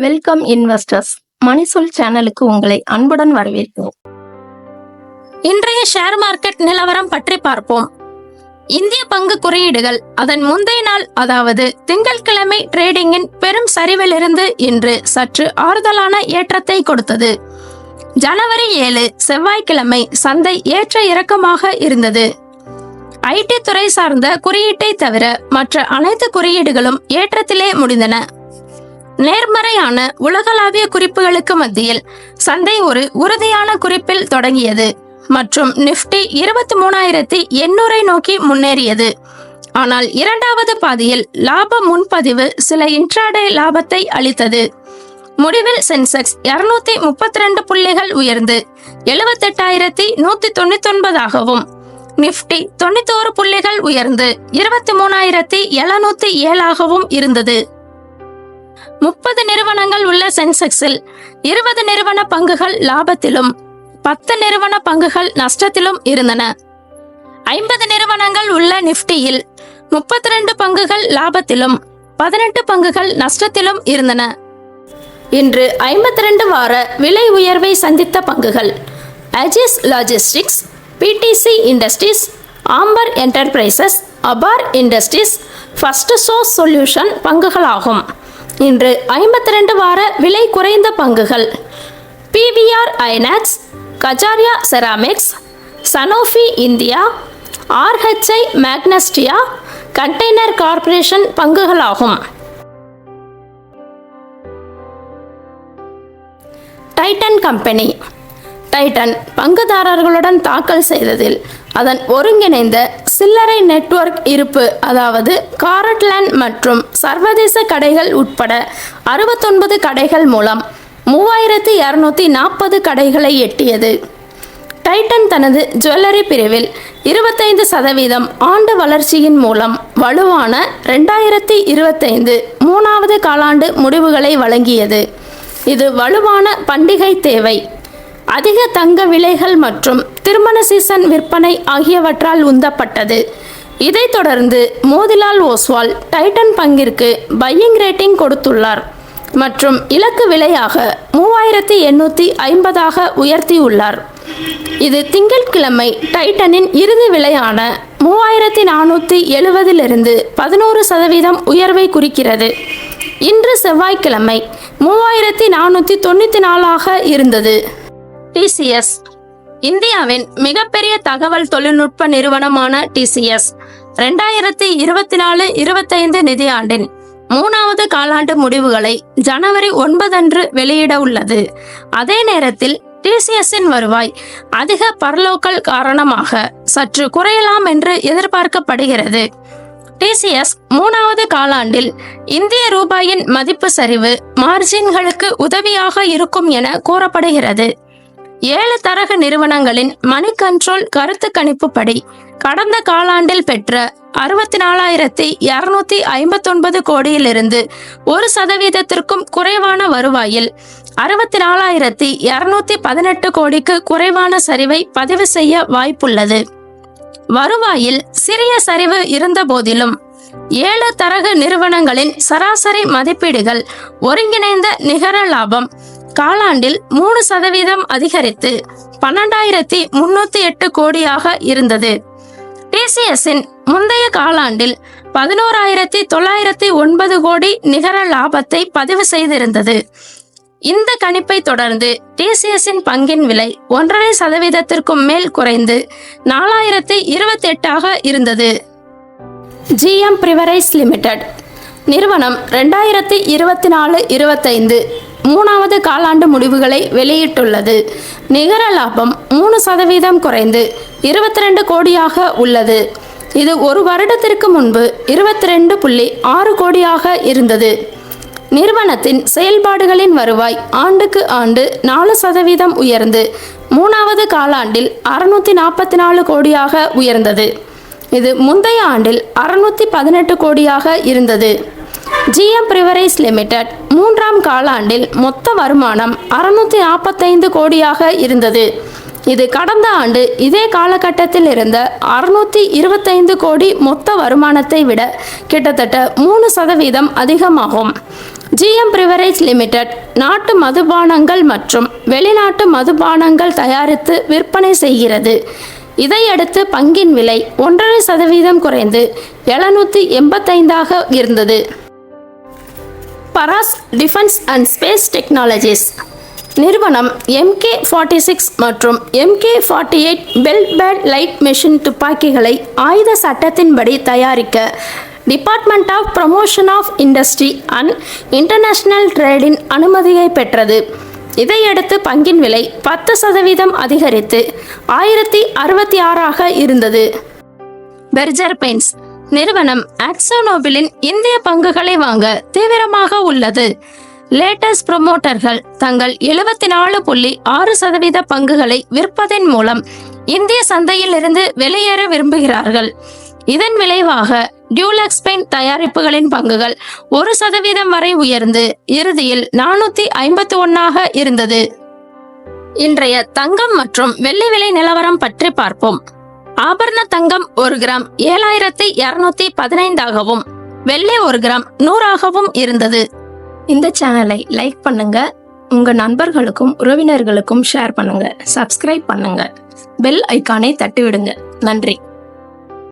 Welcome investors. மணிசொல் சேனலுக்கு உங்களை அன்புடன் வரவேற்கிறோம். இன்றைய ஷேர் மார்க்கெட் நிலவரம் பற்றி பார்ப்போம். இந்திய பங்கு குறியீடுகள் அதன் முந்தைய நாள் அதாவது திங்கட்கிழமை ட்ரேடிங்கின் பெரும் சரிவிலிருந்து இன்று சற்று ஆறுதலான ஏற்றத்தை கொடுத்தது. ஜனவரி 7 செவ்வாய்க்கிழமை சந்தை ஏற்ற இறக்கமாக இருந்தது. ஐடி துறை சார்ந்த குறியீட்டை தவிர மற்ற அனைத்து குறியீடுகளும் ஏற்றத்திலே முடிந்தன. நேர்மறையான உலகளாவிய குறிப்புகளுக்கு மத்தியில் சந்தை ஒரு உறுதியான குறிப்பில் தொடங்கியது மற்றும் நிப்டி 23,800 நோக்கி முன்னேறியது. ஆனால் இரண்டாவது பாதியில் லாப முன்பதிவு சில இன்ட்ராடே லாபத்தை அளித்தது. முடிவில் சென்செக்ஸ் 232 புள்ளிகள் உயர்ந்து 78,199 ஆகவும், நிப்டி 91 புள்ளிகள் உயர்ந்து 23,707 ஆகவும் இருந்தது. 30 நிறுவனங்கள் உள்ள சென்செக்ஸில் 20 நிறுவன பங்குகள் லாபத்திலும் 10 நிறுவன பங்குகள் நஷ்டத்திலும் இருந்தன. 50 நிறுவனங்கள் உள்ள நிப்டியில் 32 பங்குகள் லாபத்திலும் 18 பங்குகள் நஷ்டத்திலும் இருந்தன. இன்று 52 வார விலை உயர்வை சந்தித்த பங்குகள் Aegis Logistics, PTC Industries, Amber Enterprises, Apar Industries, First Source Solution பங்குகளாகும். இன்று 52 வார விலை குறைந்த பங்குகள் PVR INOX, Kajaria Ceramics, Sanofi India, RHI Magnesita, Container Corporation பங்குகளாகும். Titan Company. டைட்டன் பங்குதாரர்களுடன் தாக்கல் செய்ததில் அதன் ஒருங்கிணைந்த சில்லறை நெட்வொர்க் இருப்பு அதாவது காரட்லேண்ட் மற்றும் சர்வதேச கடைகள் உட்பட 69 கடைகள் மூலம் 3,240 கடைகளை எட்டியது. டைட்டன் தனது ஜுவல்லரி பிரிவில் 25% ஆண்டு வளர்ச்சியின் மூலம் வலுவான 2025 மூணாவது காலாண்டு முடிவுகளை வழங்கியது. இது வலுவான பண்டிகை தேவை, அதிக தங்க விலைகள் மற்றும் திருமண சீசன் விற்பனை ஆகியவற்றால் உந்தப்பட்டது. இதைத் தொடர்ந்து மோதிலால் ஓஸ்வால் டைட்டன் பங்கிற்கு பையிங் ரேட்டிங் கொடுத்துள்ளார் மற்றும் இலக்கு விலையாக 3,850 உயர்த்தியுள்ளார். இது திங்கட்கிழமை டைட்டனின் இறுதி விலையான 3,470 11% உயர்வை குறிக்கிறது. இன்று செவ்வாய்க்கிழமை 3,494 இருந்தது. டிசிஎஸ். இந்தியாவின் மிகப்பெரிய தகவல் தொழில்நுட்ப நிறுவனமான டிசிஎஸ் 2024-25 நிதியாண்டின் 3வது காலாண்டு முடிவுகளை ஜனவரி 9 அன்று வெளியிட உள்ளது. அதே நேரத்தில் டிசிஎஸ்ஸின் வருவாய் அதிக பரலோக்கல் காரணமாக சற்று குறையலாம் என்று எதிர்பார்க்கப்படுகிறது. டிசிஎஸ் 3வது காலாண்டில் இந்திய ரூபாயின் மதிப்பு சரிவு மார்ஜின்களுக்கு உதவியாக இருக்கும் என கூறப்படுகிறது. 7 தரகு நிறுவனங்களின் மணி கண்ட்ரோல் கருத்து கணிப்புப்படி கடந்த காலாண்டில் பெற்ற 64,259 கோடியிலிருந்து 1% குறைவான வருவாயில் 64,218 கோடிக்கு குறைவான சரிவை பதிவு செய்ய வாய்ப்புள்ளது. வருவாயில் சிறிய சரிவு இருந்த போதிலும் 7 தரகு நிறுவனங்களின் சராசரி மதிப்பீடுகள் ஒருங்கிணைந்த நிகர லாபம் காலாண்டில் 3% அதிகரித்து 12,308 கோடியாக இருந்தது. டிசிஎஸ்ஸின் முந்தைய காலாண்டில் 11,909 கோடி நிகர லாபத்தை பதிவு செய்திருந்தது. இந்த கணிப்பை தொடர்ந்து டிசிஎஸ்ஸின் பங்கின் விலை 1.5% மேல் குறைந்து 4,028 இருந்தது. ஜிஎம் பிரிவரைஸ் லிமிடெட் நிறுவனம் 2024-25 மூணாவது காலாண்டு முடிவுகளை வெளியிட்டுள்ளது. நிகர லாபம் 3% குறைந்து 22 கோடியாக உள்ளது. இது ஒரு வருடத்திற்கு முன்பு 22.6 கோடியாக இருந்தது. நிறுவனத்தின் செயல்பாடுகளின் வருவாய் ஆண்டுக்கு ஆண்டு 4% உயர்ந்து 3வது காலாண்டில் 644 கோடியாக உயர்ந்தது. இது முந்தைய ஆண்டில் 618 கோடியாக இருந்தது. ஜிஎம் பிரிவரைஸ் லிமிடெட் 3ஆம் காலாண்டில் மொத்த வருமானம் 645 கோடியாக இருந்தது. இது கடந்த ஆண்டு இதே காலகட்டத்தில் இருந்த 625 கோடி மொத்த வருமானத்தை விட கிட்டத்தட்ட 3% அதிகமாகும். GM பிரிவரேஜ் லிமிடெட் நாட்டு மதுபானங்கள் மற்றும் வெளிநாட்டு மதுபானங்கள் தயாரித்து விற்பனை செய்கிறது. இதையடுத்து பங்கின் விலை 1.5% குறைந்து 785 இருந்தது. Paras defence and space technologies நிறுவனம் MK-46 மற்றும் MK-48 bell bad light machine துப்பாக்கிகளை ஆயுத சட்டத்தின்படி தயாரிக்க department of promotion of industry and international ட்ரேடின் அனுமதியை பெற்றது. இதையடுத்து பங்கின் விலை 10% அதிகரித்து 1066 இருந்தது. பெர்ஜர் பெயிண்ட்ஸ் நிறுவனம் ஆக்ஸோனோபிலின் இந்திய பங்குகளை வாங்க தீவிரமாக உள்ளது. லேட்டஸ்ட் ப்ரொமோட்டர்கள் தங்கள் 74.6% பங்குகளை விற்பதன் மூலம் இந்திய சந்தையில் இருந்து வெளியேற விரும்புகிறார்கள். இதன் விளைவாக டியூலக்ஸ் பெயிண்ட் தயாரிப்புகளின் பங்குகள் 1% வரை உயர்ந்து இறுதியில் 451 இருந்தது. இன்றைய தங்கம் மற்றும் வெள்ளி விலை நிலவரம் பற்றி பார்ப்போம். ஆபரண தங்கம் 1 கிராம் 7215 வெள்ளி 1 கிராம் 100 இருந்தது. இந்த சேனலை லைக் பண்ணுங்க, உங்க நண்பர்களுக்கும் உறவினர்களுக்கும் ஷேர் பண்ணுங்க, சப்ஸ்கிரைப் பண்ணுங்க, பெல் ஐகானை தட்டி விடுங்க. நன்றி.